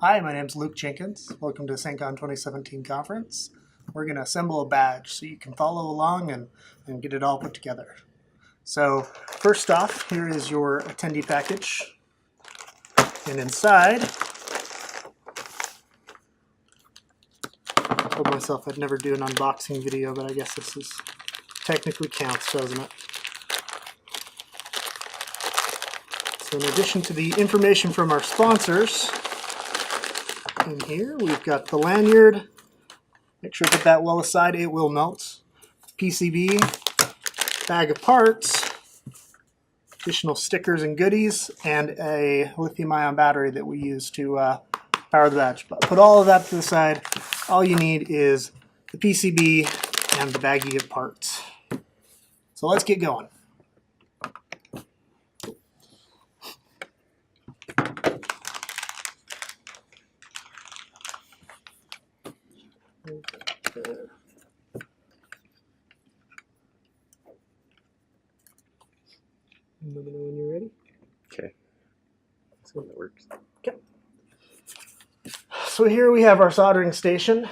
Hi, my name is Luke Jenkins. Welcome to the SAINTCON 2017 conference. We're going to assemble a badge so you can follow along and get it all put together. So first off, here is your attendee package. And inside, I told myself I'd never do an unboxing video, but I guess this is technically counts, doesn't it? So in addition to the information from our sponsors, in here we've got the lanyard. Make sure to put that well aside, it will melt. PCB, bag of parts, additional stickers and goodies, and a lithium-ion battery that we use to power the badge. But put all of that to the side. All you need is the PCB and the baggie of parts. So let's get going. Let me know when you're ready. Okay. So that works. Okay. So here we have our soldering station.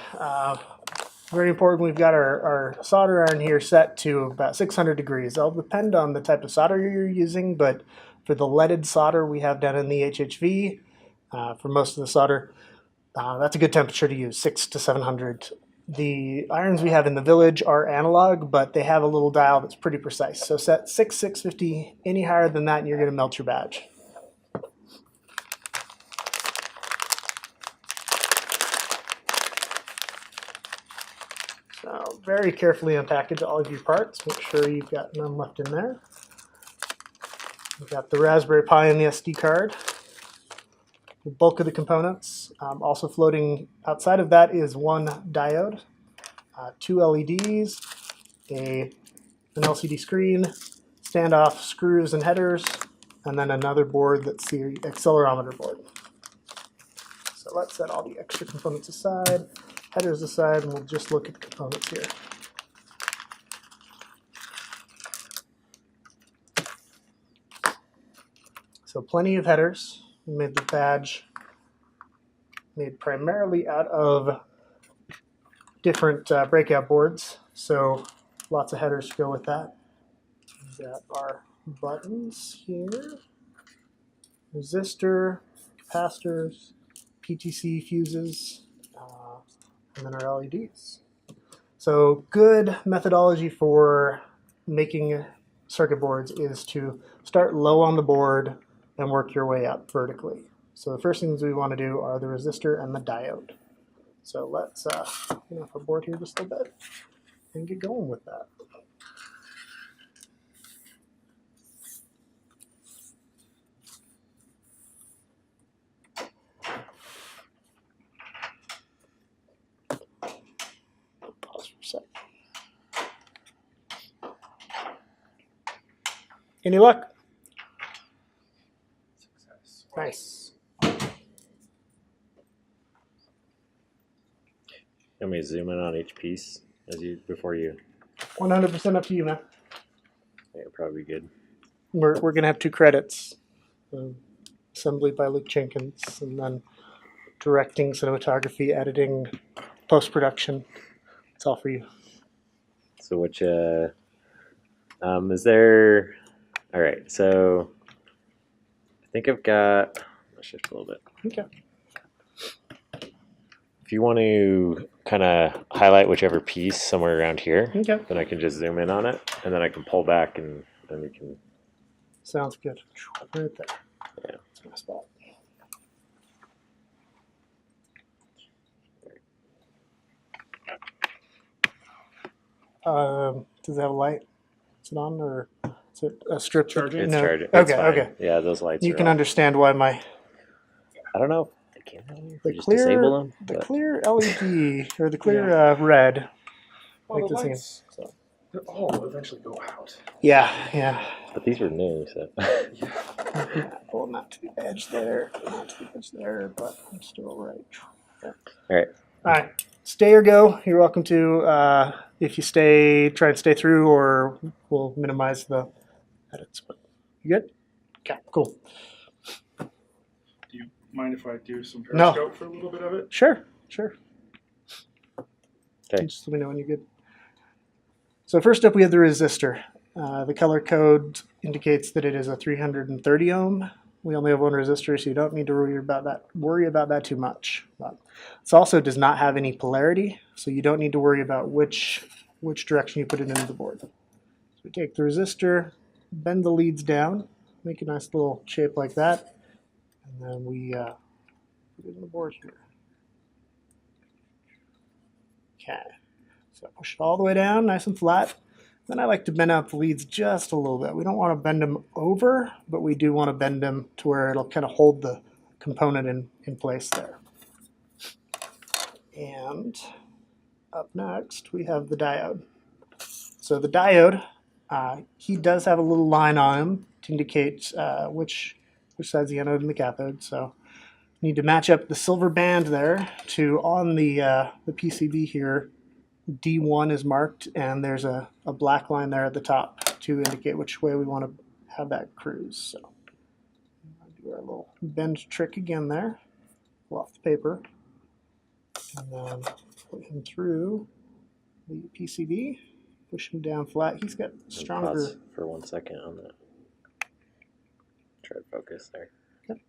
Very important, we've got our solder iron here set to about 600 degrees. It'll depend on the type of solder you're using, but for the leaded solder we have down in the HHV, for most of the solder, that's a good temperature to use, 600 to 700. The irons we have in the village are analog, but they have a little dial that's pretty precise. So set 650, any higher than that and you're going to melt your badge. So very carefully unpackage all of your parts. Make sure you've got none left in there. We've got the Raspberry Pi and the SD card. The bulk of the components. Also floating outside of that is one diode, 2 LEDs, an LCD screen, standoff screws and headers, and then another board that's the accelerometer board. So let's set all the extra components aside, headers aside, and we'll just look at the components here. So plenty of headers. We made the badge made primarily out of different breakout boards, so lots of headers to go with that. We've got our buttons here, resistor, capacitors, PTC fuses, and then our LEDs. So good methodology for making circuit boards is to start low on the board and work your way up vertically. So the first things we want to do are the resistor and the diode. So let's get off our board here just a little bit and get going with that. Pause for a sec. Any luck? Success. Nice. You want me to zoom in on each piece before you? 100% up to you, man. Yeah, probably good. We're going to have 2 credits. Assembly by Luke Jenkins, and then directing, cinematography, editing, post-production. It's all for you. So which is there? All right. So I think I've got. Let's shift a little bit. Okay. If you want to kind of highlight whichever piece somewhere around here, Okay. then I can just zoom in on it, and then I can pull back, and then we can. Sounds good. Right there. Yeah. That's my spot. Does it have a light? Is it on, or is it a strip? Charging? It's No. charging. Okay. It's fine. Okay. Yeah, those lights. You are can on. understand why my I don't know if they can. If the we just disable them. the but- clear LED or the clear red. Well, Like the this thing. lights, they're all will eventually go out. Yeah. But these were new, so. Yeah. Well, not to the edge there, not to the edge there, but I'm still right. All right. All right. Stay or go. You're welcome to. If you stay, try and stay through, or we'll minimize the edits. But you good? Okay, cool. Do you mind if I do some No. periscope for a little bit of it? Sure, sure. Okay. Just let me know when you're good. So first up, we have the resistor. The color code indicates that it is a 330 ohm. We only have one resistor, so you don't need to worry about that too much. But it also does not have any polarity, so you don't need to worry about which direction you put it into the board. So we take the resistor, bend the leads down, make a nice little shape like that, and then we put it in the board here. Okay, so push it all the way down, nice and flat. Then I like to bend out the leads just a little bit. We don't want to bend them over, but we do want to bend them to where it'll kind of hold the component in place there. And up next, we have the diode. So the diode, he does have a little line on him to indicate which side's the anode and the cathode. So you need to match up the silver band there to on the PCB here. D1 is marked, and there's a black line there at the top to indicate which way we want to have that cruise. So I'll do our little bend trick again there. Pull off the paper, and then put him through the PCB. Push him down flat. He's got stronger. Pause for 1 second on that. Try to focus there. Okay.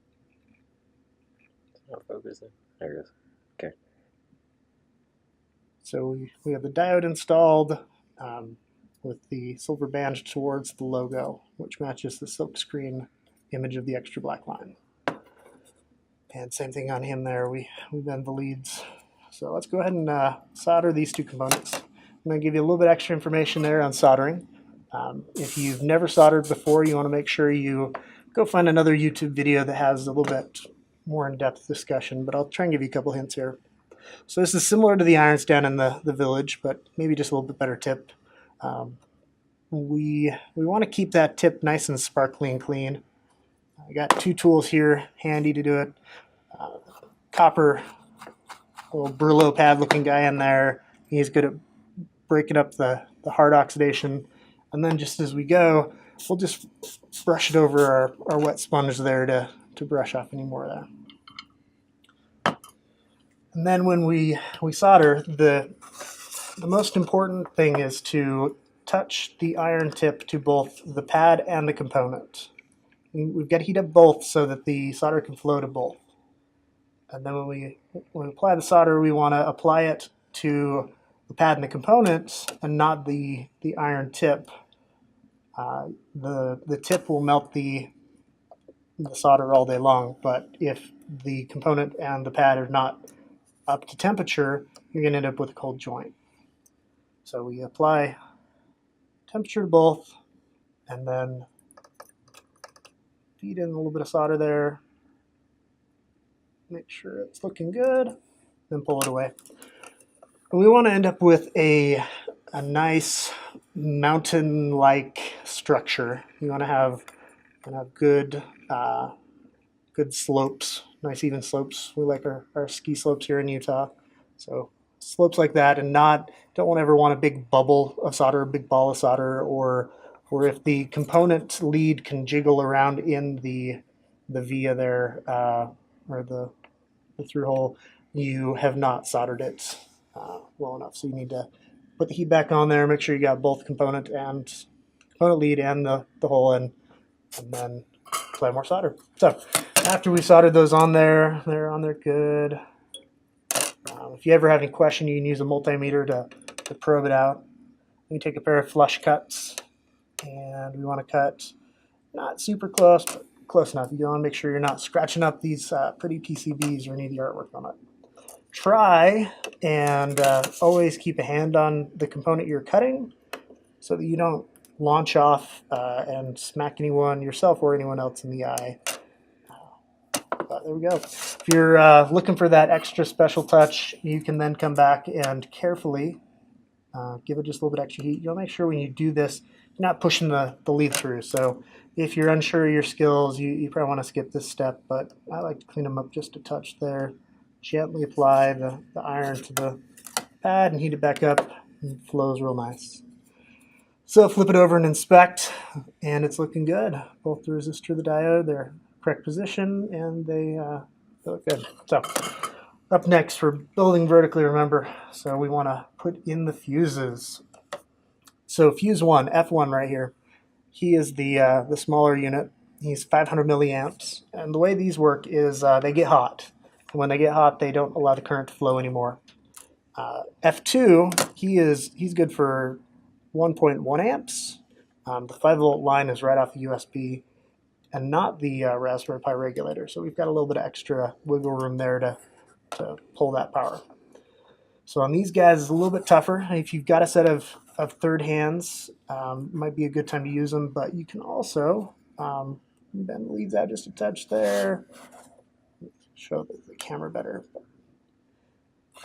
It's not focusing. There it is. Okay. So we have the diode installed with the silver band towards the logo, which matches the silkscreen image of the extra black line. And same thing on him there. We bend the leads. So let's go ahead and solder these two components. I'm going to give you a little bit extra information there on soldering. If you've never soldered before, you want to make sure you go find another YouTube video that has a little bit more in-depth discussion, but I'll try and give you a couple hints here. So this is similar to the irons down in the village, but maybe just a little bit better tip. We want to keep that tip nice and sparkly and clean. I got two tools here handy to do it. Copper, little Brillo pad looking guy in there. He's good at breaking up the hard oxidation. And then just as we go, we'll just brush it over our wet sponge there to brush off any more of that. And then when we solder, the most important thing is to touch the iron tip to both the pad and the component. We've got to heat up both so that the solder can flow to both. And then when we apply the solder, we want to apply it to the pad and the component and not the iron tip. The tip will melt the solder all day long, but if the component and the pad are not up to temperature, you're going to end up with a cold joint. So we apply temperature to both, and then feed in a little bit of solder there. Make sure it's looking good, then pull it away. And we want to end up with a nice mountain-like structure. You want to have good slopes, nice even slopes. We like our ski slopes here in Utah. So slopes like that, and don't ever want a big bubble of solder, a big ball of solder, or if the component lead can jiggle around in the via there, or the through hole, you have not soldered it well enough. So you need to put the heat back on there, make sure you got both component lead and the hole in, and then apply more solder. So after we soldered those on there, they're on there good. If you ever have any question, you can use a multimeter to probe it out. You take a pair of flush cuts, and we want to cut not super close, but close enough. You want to make sure you're not scratching up these pretty PCBs or any of the artwork on it. Try and always keep a hand on the component you're cutting so that you don't launch off and smack anyone, yourself or anyone else, in the eye. But there we go. If you're looking for that extra special touch, you can then come back and carefully give it just a little bit extra heat. You'll make sure when you do this, you're not pushing the lead through. So if you're unsure of your skills, you probably want to skip this step, but I like to clean them up just a touch there. Gently apply the iron to the pad and heat it back up, and it flows real nice. So flip it over and inspect, and it's looking good. Both the resistor and the diode, they're correct position, and they'll they look good. So up next, we're building vertically, remember. So we want to put in the fuses. So fuse 1, F1 right here, he is the smaller unit. He's 500 milliamps. And the way these work is they get hot. And when they get hot, they don't allow the current to flow anymore. F2, he's good for 1.1 amps. The 5-volt line is right off the USB and not the Raspberry Pi regulator. So we've got a little bit of extra wiggle room there to pull that power. So on these guys, it's a little bit tougher. If you've got a set of third hands, might be a good time to use them, but you can also bend the leads out just a touch there. Show the camera better.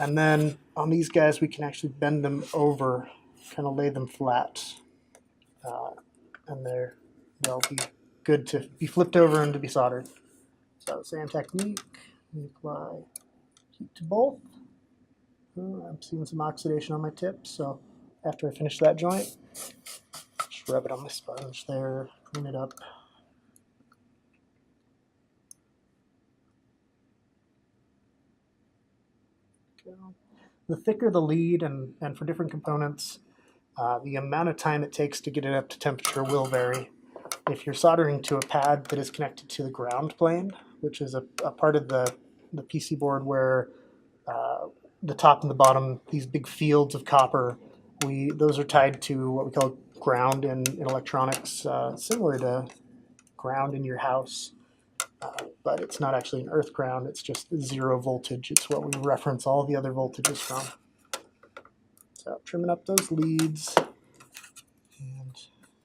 And then on these guys, we can actually bend them over, kind of lay them flat. And they'll be good to be flipped over and to be soldered. So same technique, we apply heat to both. I'm seeing some oxidation on my tips, so after I finish that joint, just rub it on my sponge there, clean it up. The thicker the lead, and for different components, the amount of time it takes to get it up to temperature will vary. If you're soldering to a pad that is connected to the ground plane, which is a part of the PC board where the top and the bottom, these big fields of copper, those are tied to what we call ground in electronics, similar to ground in your house. But it's not actually an earth ground, it's just 0 voltage. It's what we reference all the other voltages from. So trimming up those leads, and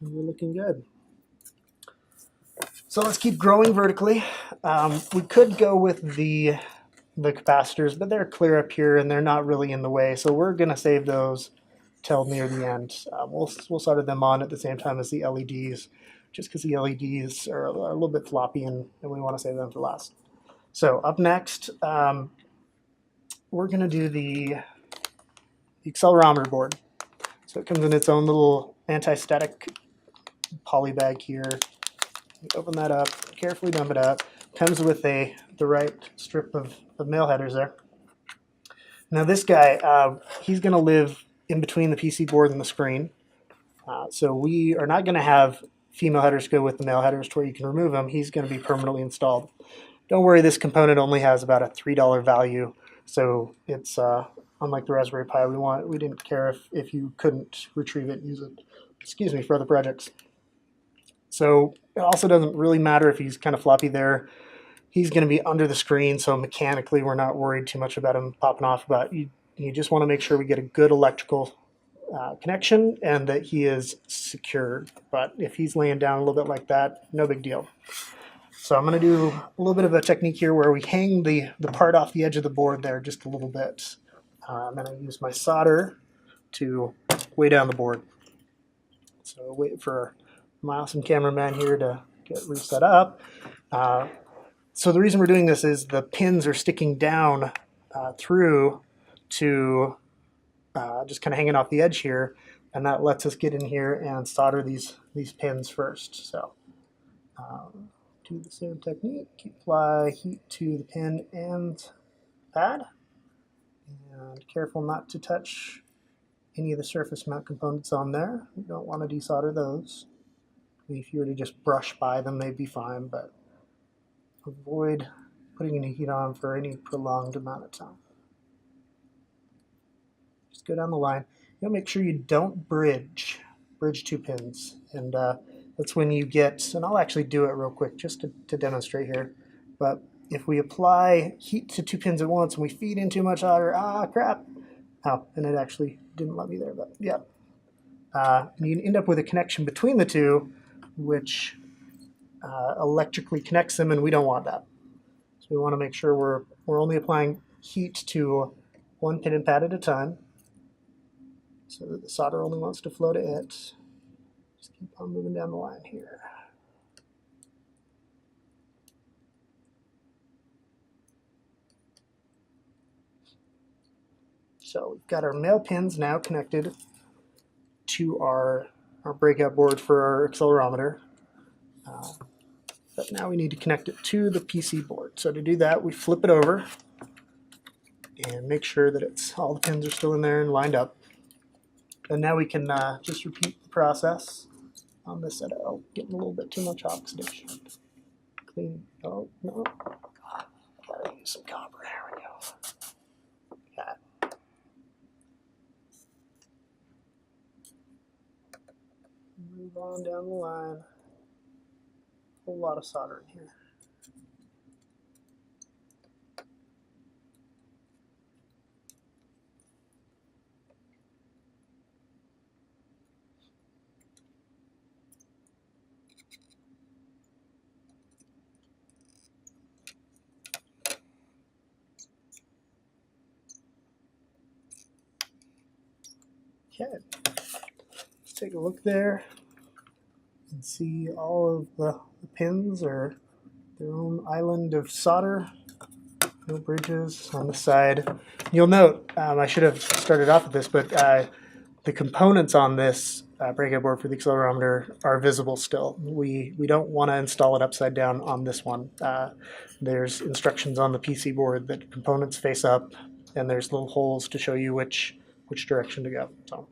we're looking good. So let's keep growing vertically. We could go with the capacitors, but they're clear up here and they're not really in the way. So we're gonna save those till near the end. We'll solder them on at the same time as the LEDs, just because the LEDs are a little bit floppy and we want to save them for last. So up next, we're going to do the accelerometer board. So it comes in its own little anti-static poly bag here. You open that up, carefully dump it out. Comes with the right strip of male headers there. Now this guy, he's going to live in between the PC board and the screen. So we are not going to have female headers go with the male headers to where you can remove them. He's going to be permanently installed. Don't worry, this component only has about a $3 value, so it's unlike the Raspberry Pi. We didn't care if you couldn't retrieve it and use it, for other projects. So it also doesn't really matter if he's kind of floppy there. He's going to be under the screen, so mechanically we're not worried too much about him popping off. But you just want to make sure we get a good electrical connection and that he is secured. But if he's laying down a little bit like that, no big deal. So I'm going to do a little bit of a technique here where we hang the part off the edge of the board there just a little bit. I'm going to use my solder to weigh down the board. So wait for my awesome cameraman here to get reset up. So the reason we're doing this is the pins are sticking down through to just kind of hanging off the edge here, and that lets us get in here and solder these pins first. So do the same technique, apply heat to the pin and pad, and careful not to touch any of the surface mount components on there. We don't want to desolder those. If you were to just brush by them, they'd be fine, but avoid putting any heat on for any prolonged amount of time. Just go down the line. You'll make sure you don't bridge 2 pins, and that's when you get, and I'll actually do it real quick just to demonstrate here, but if we apply heat to 2 pins at once and we feed in too much solder, crap. Oh, and it actually didn't let me there, but yeah. And you end up with a connection between the two, which electrically connects them, and we don't want that. So we want to make sure we're only applying heat to 1 pin and pad at a time, so that the solder only wants to flow to it. Just keep on moving down the line here. So we've got our male pins now connected to our breakout board for our accelerometer. but now we need to connect it to the PC board. So to do that, we flip it over and make sure that all the pins are still in there and lined up. And now we can just repeat the process on this side. Oh, getting a little bit too much oxidation. Clean. Oh, no. Gotta use some copper. There we go. Got it. Move on down the line. A whole lot of solder in here. Okay, let's take a look there and see all of the pins are their own island of solder. No bridges on the side. You'll note, I should have started off with this, but the components on this breakout board for the accelerometer are visible still. We don't want to install it upside down on this one. There's instructions on the PC board that components face up, and there's little holes to show you which direction to go. So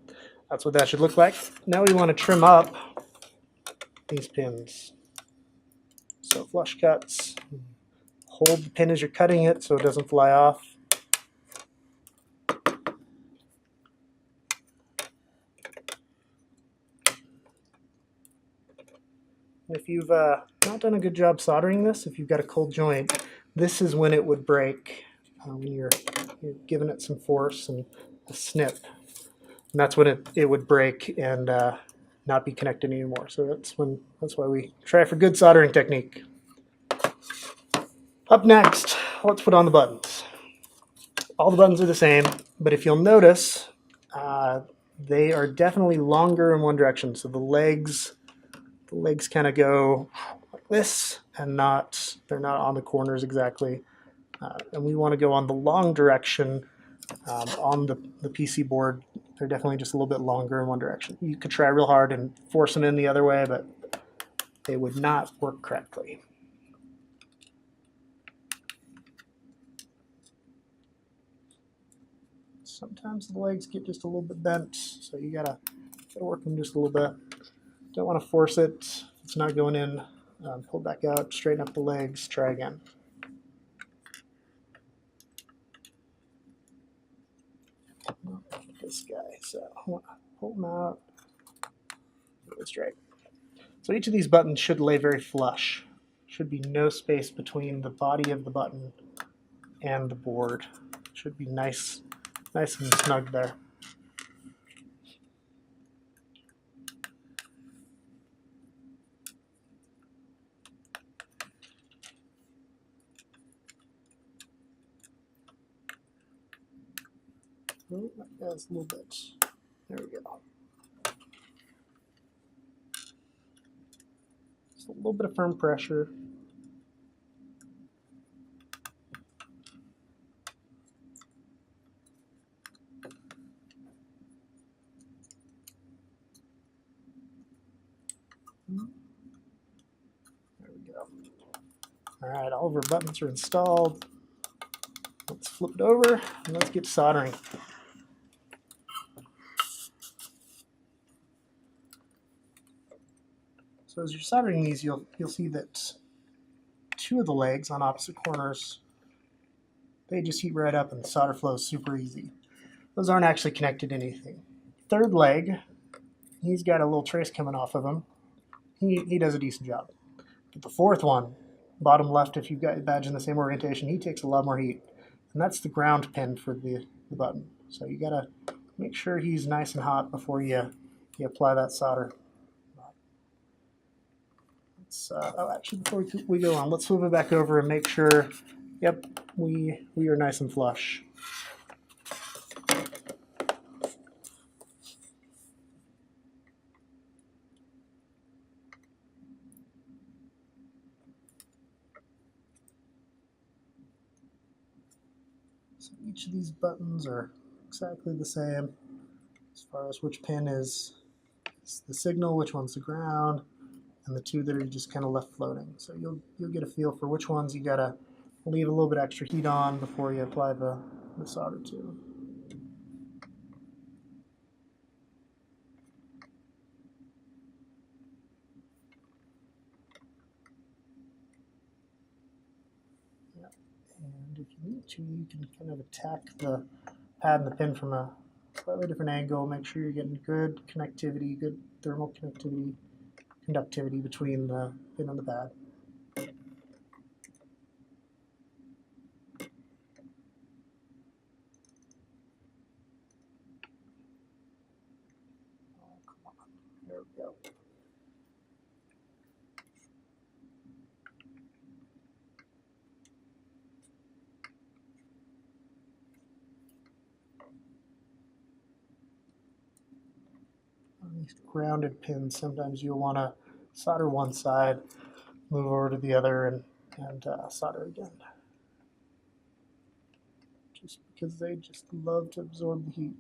that's what that should look like. Now we want to trim up these pins. So flush cuts. Hold the pin as you're cutting it so it doesn't fly off. If you've not done a good job soldering this, if you've got a cold joint, this is when it would break, when you're giving it some force and a snip. And that's when it would break and not be connected anymore. So that's why we try for good soldering technique. Up next, let's put on the buttons. All the buttons are the same, but if you'll notice, they are definitely longer in one direction. So the legs kind of go like this, and they're not on the corners exactly. And we want to go on the long direction on the PC board. They're definitely just a little bit longer in one direction. You could try real hard and force them in the other way, but they would not work correctly. Sometimes the legs get just a little bit bent, so you gotta work them just a little bit. Don't want to force it. If it's not going in, pull back out, straighten up the legs, try again. This guy, so I want to pull them out, get it straight. So each of these buttons should lay very flush. Should be no space between the body of the button and the board. Should be nice and snug there. Oh, that's a little bit. There we go. Just a little bit of firm pressure. There we go. All right, all of our buttons are installed. Let's flip it over and let's get soldering. So as you're soldering these, you'll see that two of the legs on opposite corners, they just heat right up and the solder flows super easy. Those aren't actually connected to anything. Third leg, he's got a little trace coming off of him. He does a decent job. But the fourth one, bottom left, if you've got your badge in the same orientation, he takes a lot more heat. And that's the ground pin for the button. So you gotta make sure he's nice and hot before you apply that solder. Actually, before we go on, let's flip it back over and make sure, yep, we are nice and flush. So each of these buttons are exactly the same as far as which pin is the signal, which one's the ground. and the two that are just kind of left floating. So you'll get a feel for which ones you gotta leave a little bit extra heat on before you apply the solder to. Yeah. And if you need to, you can kind of attack the pad and the pin from a slightly different angle. Make sure you're getting good connectivity, good thermal connectivity, conductivity between the pin and the pad. Oh, come on. There we go. On these grounded pins, sometimes you'll want to solder one side, move over to the other, and solder again. Just because they just love to absorb the heat.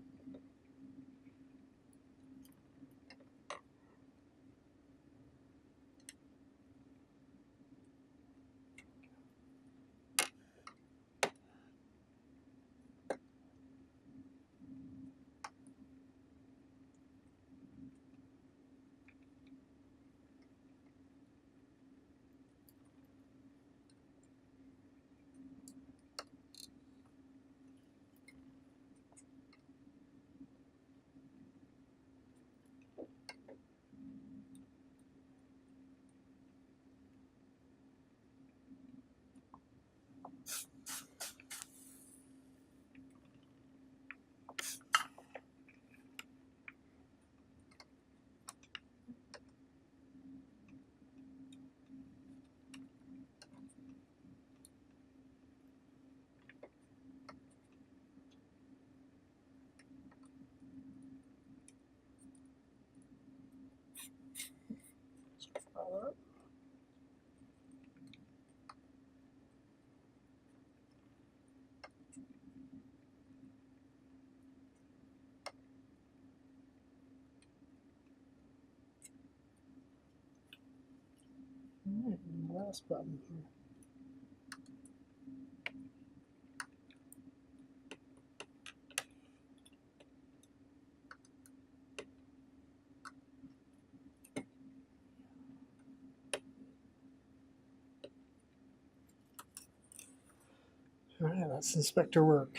All right, and the last button here. All right, that's inspector work.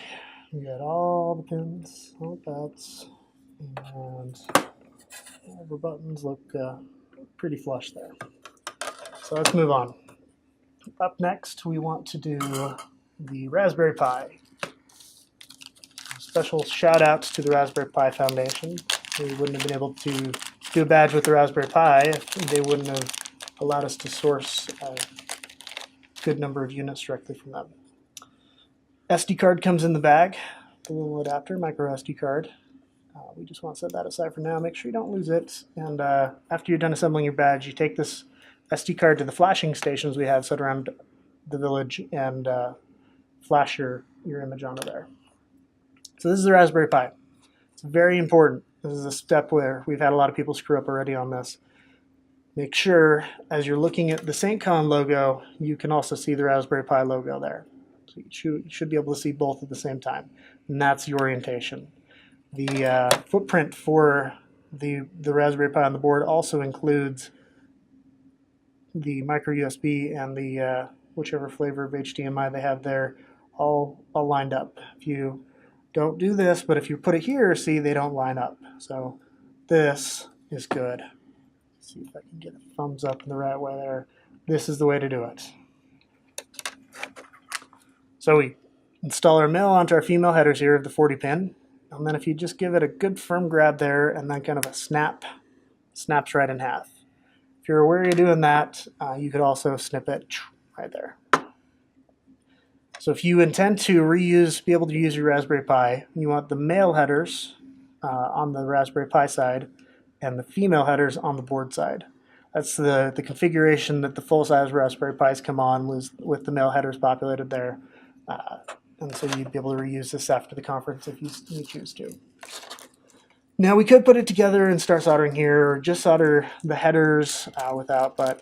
We got all the pins, all the pads, and all the buttons look pretty flush there. So let's move on. Up next, we want to do the Raspberry Pi. Special shout outs to the Raspberry Pi Foundation. We wouldn't have been able to do a badge with the Raspberry Pi if they wouldn't have allowed us to source a good number of units directly from them. SD card comes in the bag, the little adapter, micro SD card. We just want to set that aside for now. Make sure you don't lose it. And after you're done assembling your badge, you take this SD card to the flashing stations we have set around the village and flash your image onto there. So this is the Raspberry Pi. It's very important. This is a step where we've had a lot of people screw up already on this. Make sure, as you're looking at the SAINTCON logo, you can also see the Raspberry Pi logo there. So you should be able to see both at the same time. And that's the orientation. The footprint for the Raspberry Pi on the board also includes the micro USB and the whichever flavor of HDMI they have there, all lined up. If you don't do this, but if you put it here, see, they don't line up. So this is good. Let's see if I can get a thumbs up in the right way there. This is the way to do it. So we install our male onto our female headers here of the 40 pin. And then if you just give it a good firm grab there and then kind of a snap, snaps right in half. If you're aware you're doing that, you could also snip it right there. So if you intend to be able to use your Raspberry Pi, you want the male headers on the Raspberry Pi side and the female headers on the board side. That's the configuration that the full-size Raspberry Pis come on with the male headers populated there. And so you'd be able to reuse this after the conference if you choose to. Now we could put it together and start soldering here, or just solder the headers without, but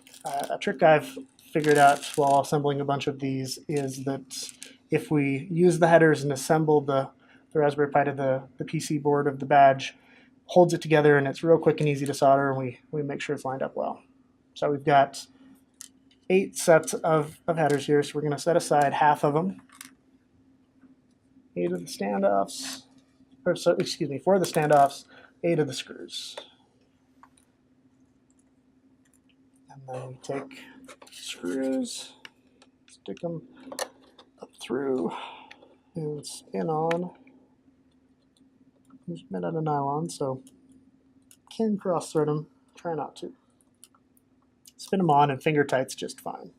a trick I've figured out while assembling a bunch of these is that if we use the headers and assemble the Raspberry Pi to the PC board of the badge, holds it together and it's real quick and easy to solder, and we make sure it's lined up well. So we've got 8 sets of headers here, so we're going to set aside half of them. 8 of the standoffs, or so, excuse me, 4 of the standoffs, 8 of the screws. And then we take screws, stick them up through, and spin on. It's made out of nylon, so can cross thread them. Try not to. Spin them on, and finger tight's just fine.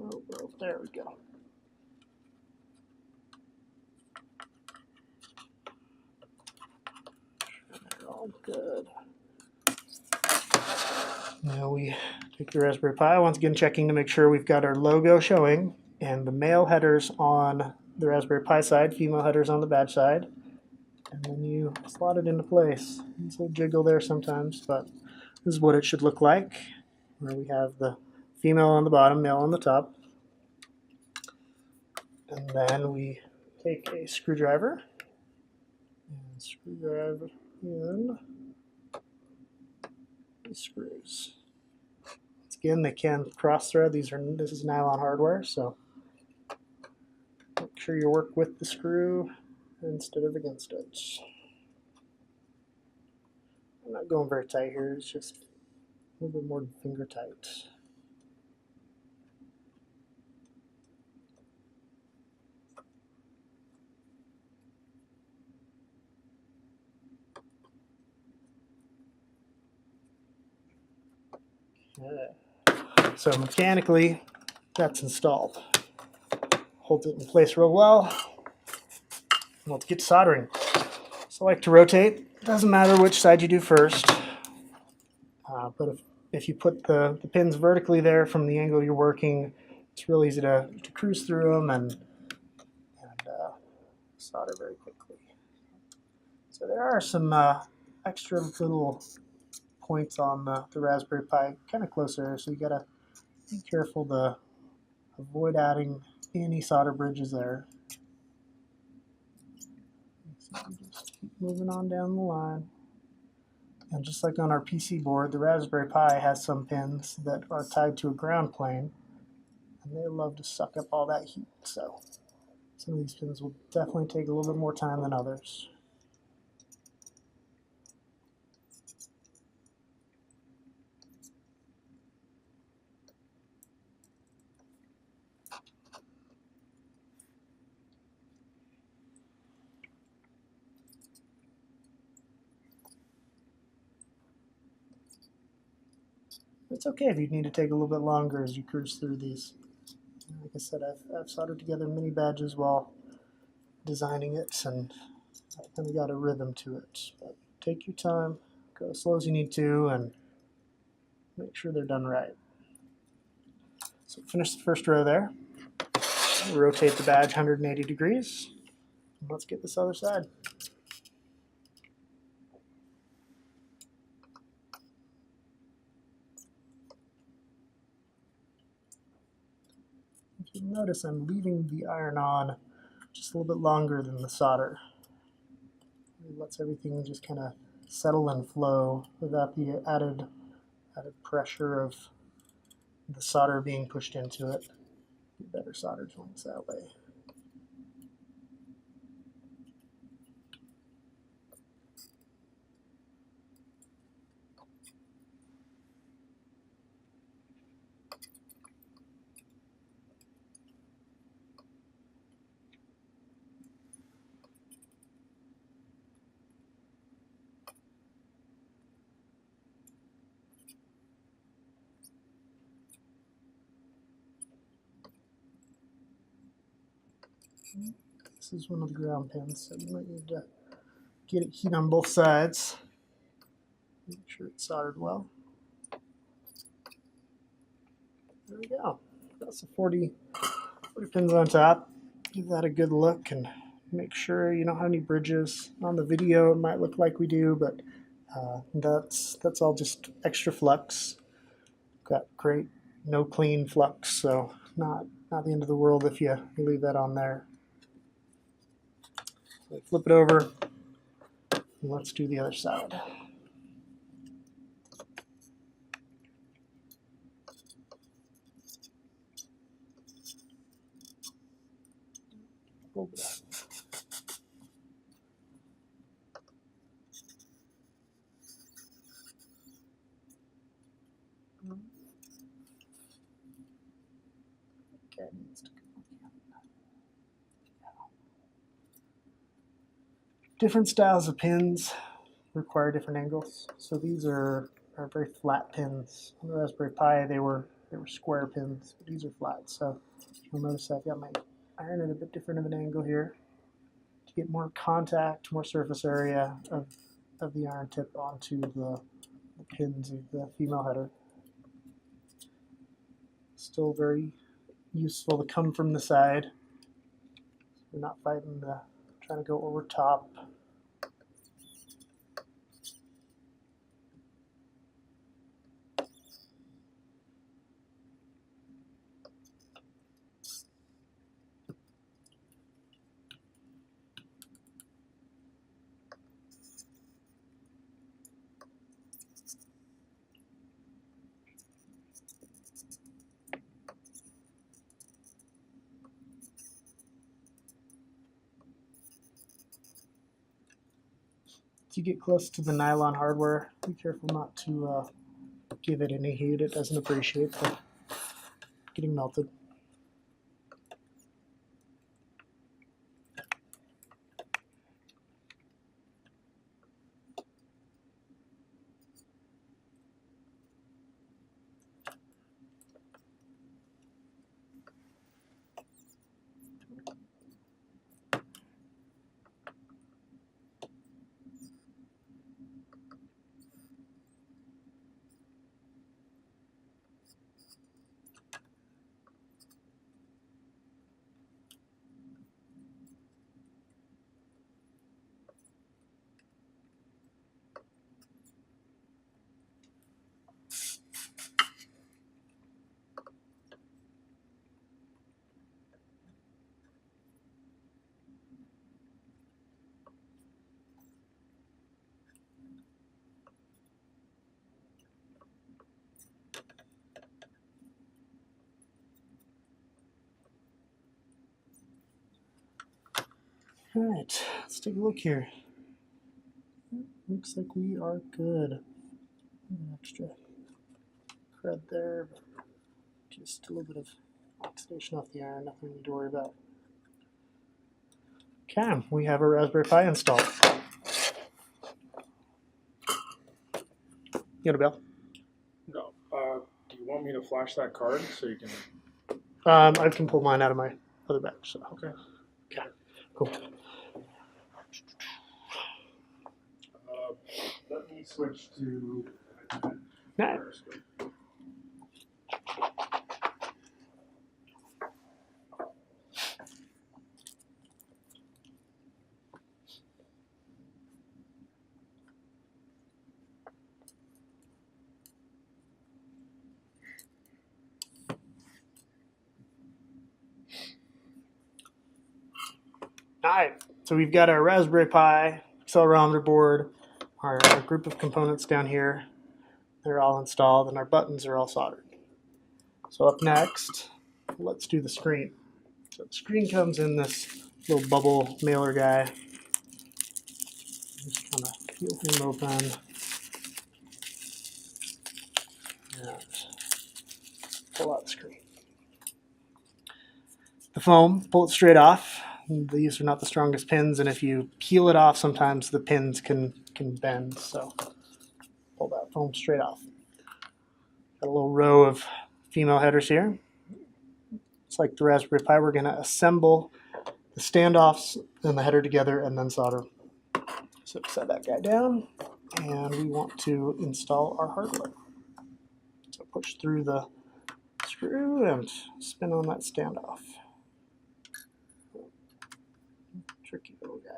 Oh, there we go. They're all good. Now we take the Raspberry Pi, once again checking to make sure we've got our logo showing, and the male headers on the Raspberry Pi side, female headers on the badge side, and then you slot it into place. There's a little jiggle there sometimes, but this is what it should look like, where we have the female on the bottom, male on the top. And then we take a screwdriver and screwdriver in the screws. Once again, they can cross thread. This is nylon hardware, so make sure you work with the screw instead of against it. I'm not going very tight here, it's just a little bit more than finger tight. Okay. So mechanically, that's installed. Holds it in place real well. Let's get soldering. So I like to rotate. It doesn't matter which side you do first, but if you put the pins vertically there from the angle you're working, it's real easy to cruise through them and solder very quickly. So there are some extra little points on the Raspberry Pi, kind of close there, so you gotta be careful to avoid adding any solder bridges there. So just keep moving on down the line. And just like on our PC board, the Raspberry Pi has some pins that are tied to a ground plane, and they love to suck up all that heat. So some of these pins will definitely take a little bit more time than others. It's okay if you need to take a little bit longer as you cruise through these. Like I said, I've soldered together many badges while designing it, and I've kind of got a rhythm to it. But take your time, go as slow as you need to, and make sure they're done right. So finish the first row there. Rotate the badge 180 degrees. Let's get this other side. If you notice, I'm leaving the iron on just a little bit longer than the solder. It lets everything just kind of settle and flow without the added pressure of the solder being pushed into it. Better solder joints that way. This is one of the ground pins, so you might need to get it heat on both sides. Make sure it's soldered well. There we go. That's the 40 pins on top. Give that a good look and make sure you don't have any bridges. On the video it might look like we do, but that's all just extra flux. Got great no clean flux, so not the end of the world if you leave that on there. So flip it over and let's do the other side. Hold it up. Okay, it needs to go again. Different styles of pins require different angles. So these are very flat pins. On the Raspberry Pi, they were square pins, but these are flat. So you'll notice I've got my iron at a bit different of an angle here to get more contact, more surface area of the iron tip onto the pins of the female header. Still very useful to come from the side. We're not fighting trying to go over top. As you get close to the nylon hardware, be careful not to give it any heat. It doesn't appreciate the getting melted. All right, let's take a look here. Looks like we are good. An extra crud there, but just a little bit of oxidation off the iron, nothing to worry about. Okay, we have a Raspberry Pi installed. You got a bell? No. Do you want me to flash that card so you can? I can pull mine out of my other bag. So Okay. okay, cool. Let me switch to. Nah. All right, so we've got our Raspberry Pi accelerometer board, our group of components down here. They're all installed, and our buttons are all soldered. So up next, let's do the screen. So the screen comes in this little bubble mailer guy. Just kind of peel him open. And pull out the screen. The foam, pull it straight off. These are not the strongest pins, and if you peel it off, sometimes the pins can bend. So pull that foam straight off. Got a little row of female headers here. It's like the Raspberry Pi. We're going to assemble the standoffs and the header together and then solder. So set that guy down, and we want to install our hardware. So push through the screw and spin on that standoff. Tricky little guy.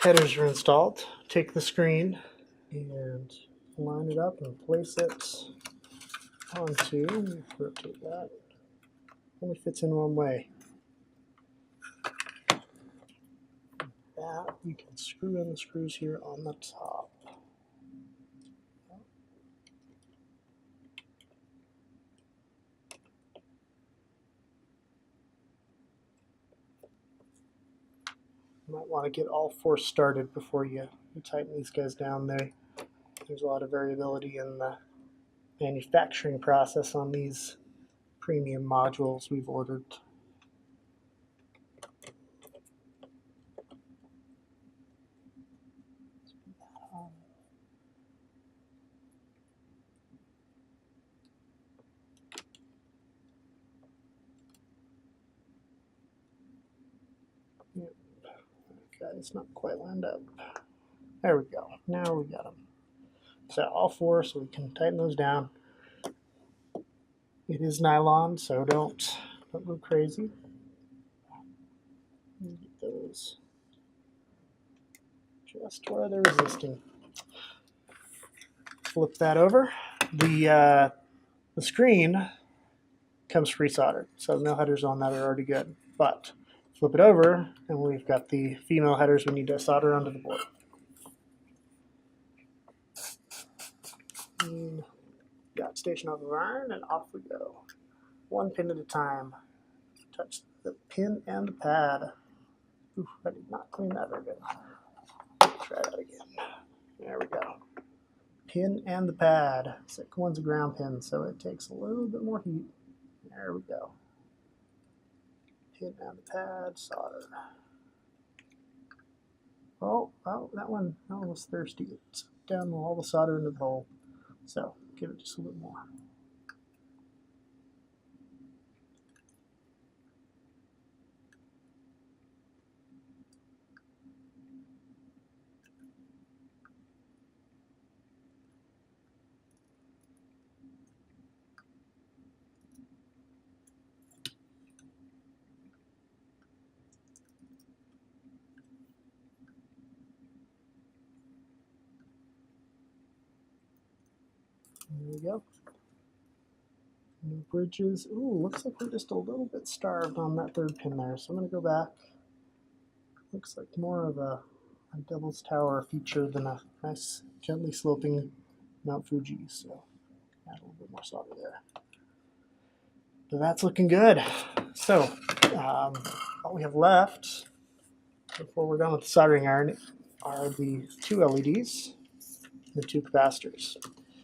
Headers are installed. Take the screen and line it up and place it onto, rotate that. Only fits in one way. That we can screw in the screws here on the top. You might want to get all four started before you tighten these guys down. There's a lot of variability in the manufacturing process on these premium modules we've ordered. Yep. Okay, it's not quite lined up. There we go. Now we got them. So all four, so we can tighten those down. It is nylon, so don't go crazy. Get those just where they're resisting. Flip that over. The screen comes pre-soldered, so the male headers on that are already good. But flip it over, and we've got the female headers we need to solder onto the board. And got station off of iron, and off we go. One pin at a time. Touch the pin and the pad. Ooh, I did not clean that very good. Try that again. There we go. Pin and the pad. Second one's a ground pin, so it takes a little bit more heat. There we go. Pin and the pad, solder. Oh, that one was thirsty. It's down all the solder into the hole. So give it just a little more. There we go. No bridges. Ooh, looks like we're just a little bit starved on that third pin there. So I'm going to go back. Looks like more of a Devil's Tower feature than a nice, gently sloping Mount Fuji. So add a little bit more solder there. So that's looking good. So all we have left before we're done with the soldering iron are the two LEDs, the two capacitors.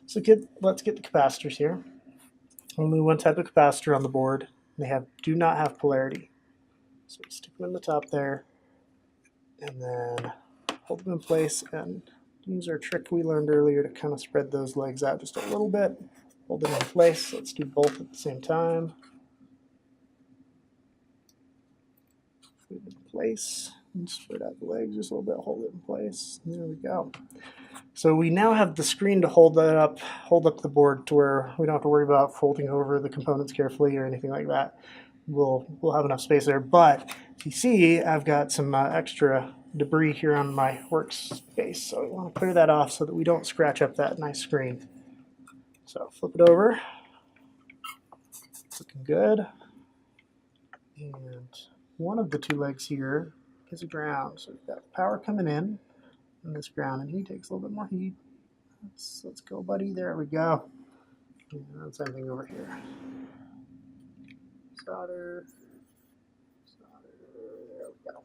So let's get the capacitors here. Only one type of capacitor on the board. They do not have polarity. So we stick them in the top there, and then hold them in place, and use our trick we learned earlier to kind of spread those legs out just a little bit. Hold them in place. Let's do both at the same time. Put it in place, and spread out the legs just a little bit. Hold it in place. There we go. So we now have the screen to hold up the board to where we don't have to worry about folding over the components carefully or anything like that. We'll have enough space there. But you see, I've got some extra debris here on my workspace, so we want to clear that off so that we don't scratch up that nice screen. So flip it over. It's looking good. And one of the two legs here is a ground. So we've got power coming in, and this ground, and he takes a little bit more heat. Let's go, buddy. There we go. And same thing over here. Solder. There we go.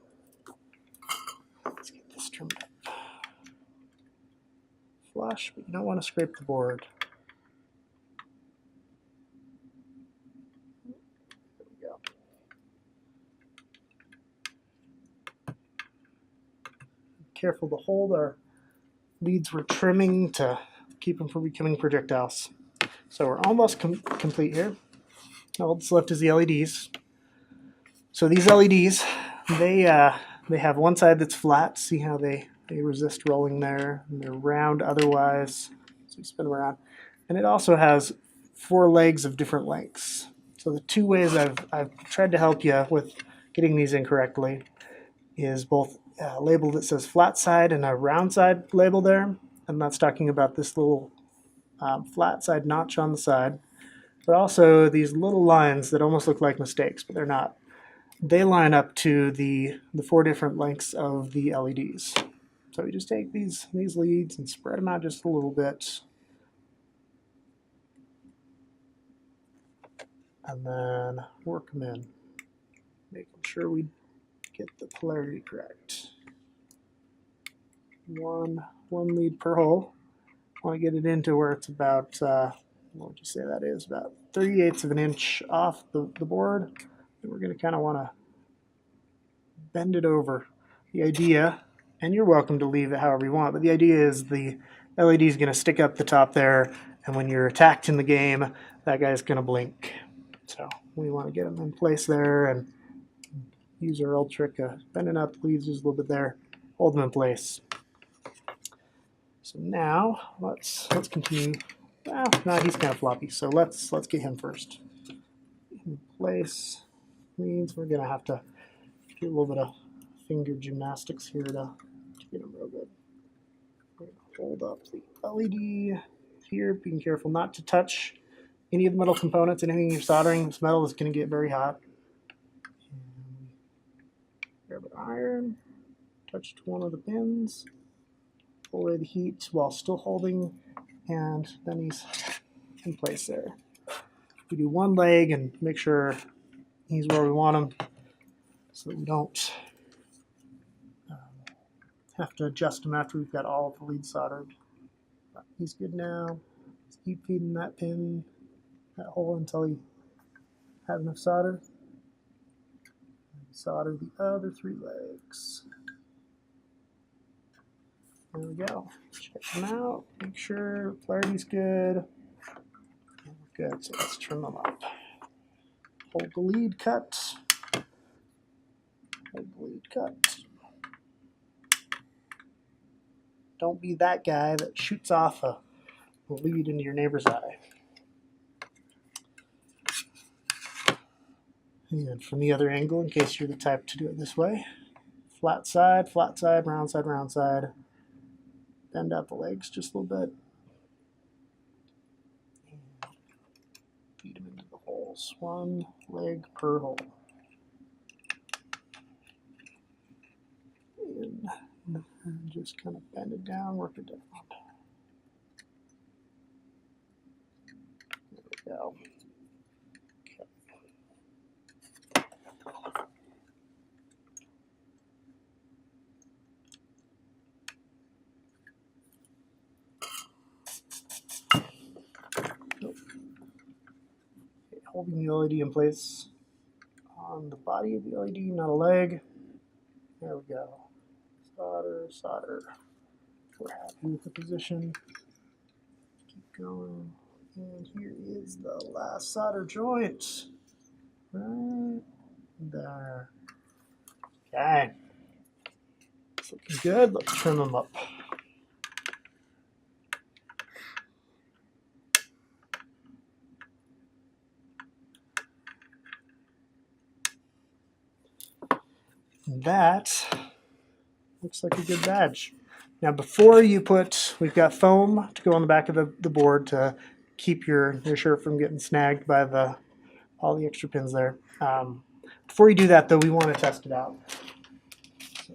Let's get this trimmed up. Flush, but you don't want to scrape the board. There we go. Careful to hold our leads we're trimming to keep them from becoming projectiles. So we're almost complete here. All that's left is the LEDs. So these LEDs, they have one side that's flat. See how they resist rolling there, and they're round otherwise. So you spin them around. And it also has 4 legs of different lengths. So the 2 ways I've tried to help you with getting these in correctly is both a label that says flat side and a round side label there. And that's talking about this little flat side notch on the side. But also these little lines that almost look like mistakes, but they're not. They line up to the 4 different lengths of the LEDs. So we just take these leads and spread them out just a little bit. And then work them in, making sure we get the polarity correct. One lead per hole. Want to get it into where it's about, what would you say that is? About 3/8 of an inch off the board. And we're going to kind of want to bend it over. The idea, and you're welcome to leave it however you want, but the idea is the LED is going to stick up the top there, and when you're attacked in the game, that guy's going to blink. So we want to get them in place there and use our old trick of bending out the leads just a little bit there, hold them in place. So now let's continue. Well, no, he's kind of floppy, so let's get him first. In place means we're gonna have to do a little bit of finger gymnastics here to get him real good. We're gonna hold up the LED here, being careful not to touch any of the metal components. Anything you're soldering, this metal is going to get very hot. Grab an iron, touch one of the pins, pull away the heat while still holding, and then he's in place there. We do one leg and make sure he's where we want him so that we don't have to adjust him after we've got all of the leads soldered. But he's good now. Just keep feeding that pin, that hole, until he has enough solder. Solder the other 3 legs. There we go. Check them out. Make sure polarity's good. Good. So let's trim them up. Hold the lead cut. Hold the lead cut. Don't be that guy that shoots off a lead into your neighbor's eye. And from the other angle, in case you're the type to do it this way, flat side, round side, round side. Bend out the legs just a little bit. And feed them into the holes. 1 leg per hole. And just kind of bend it down, work it down. There we go. Holding the LED in place on the body of the LED, not a leg. There we go. Solder, solder. We're happy with the position. Keep going. And here is the last solder joint. Right there. Okay. It's looking good. Let's trim them up. That looks like a good badge. Now before you put, we've got foam to go on the back of the board to keep your shirt from getting snagged by all the extra pins there. Before you do that though, we want to test it out. So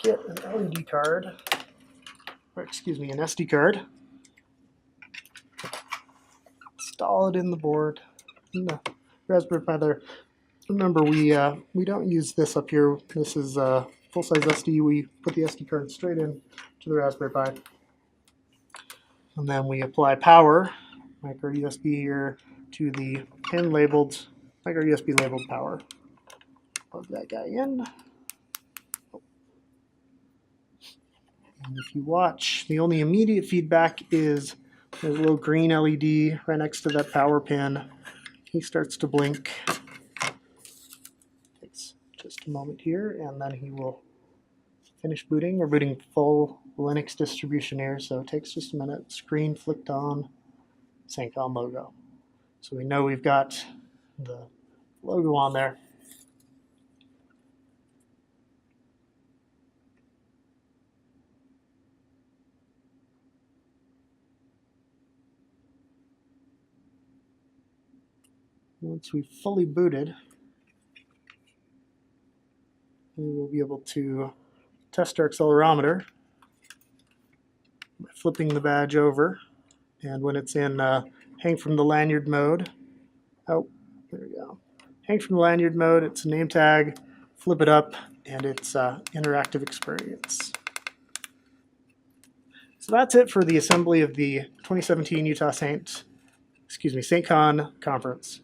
get an LED card, or excuse me, an SD card, install it in the board, in the Raspberry Pi there. Remember, we don't use this up here. This is full-size SD. We put the SD card straight in to the Raspberry Pi. And then we apply power, micro USB here, to the pin labeled, micro USB labeled power. Plug that guy in. And if you watch, the only immediate feedback is there's a little green LED right next to that power pin. He starts to blink. Takes just a moment here, and then he will finish booting. We're booting full Linux distribution here, so it takes just a minute. Screen flicked on, SAINTCON logo. So we know we've got the logo on there. Once we've fully booted, we will be able to test our accelerometer by flipping the badge over. And when it's in hang from the lanyard mode, oh, there we go. Hang from the lanyard mode, it's a name tag, flip it up, and it's interactive experience. So that's it for the assembly of the 2017 SAINTCON conference.